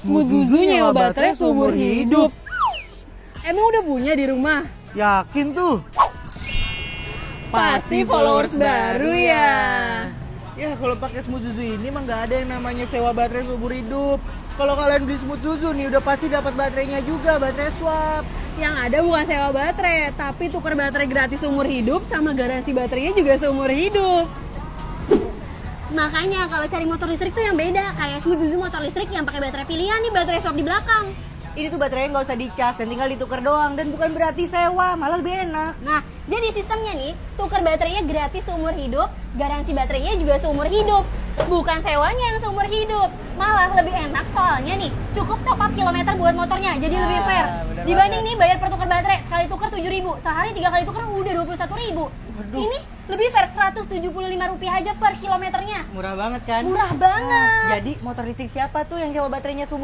Smooth Zuzu nyewa baterai seumur hidup. Emang udah punya di rumah? Yakin tuh? Pasti followers baru ya. Ya kalau pakai Smooth Zuzu ini mah nggak ada yang namanya sewa baterai seumur hidup. Kalau kalian beli Smooth Zuzu nih udah pasti dapat baterainya juga, baterai swap. Yang ada bukan sewa baterai, tapi tukar baterai gratis seumur hidup sama garansi baterainya juga seumur hidup. Makanya kalau cari motor listrik tuh yang beda, kayak Smooth Zuzu motor listrik yang pakai baterai pilihan nih, baterai swap di belakang. Ini tuh baterainya nggak usah dicas dan tinggal ditukar doang dan bukan berarti sewa, malah lebih enak. Nah, jadi sistemnya nih, tukar baterainya gratis seumur hidup, garansi baterainya juga seumur hidup. Bukan sewanya yang seumur hidup, malah lebih enak soalnya nih, cukup top up kilometer buat motornya, jadi lebih fair. Bener Dibanding banget. nih bayar per tukar baterai, sekali tukar 7.000, sehari 3 kali tukar udah 21.000. Ini lebih fair, Rp175 aja per kilometernya. Murah banget kan? Murah banget. Jadi motor listrik siapa tuh yang sewa baterainya seumur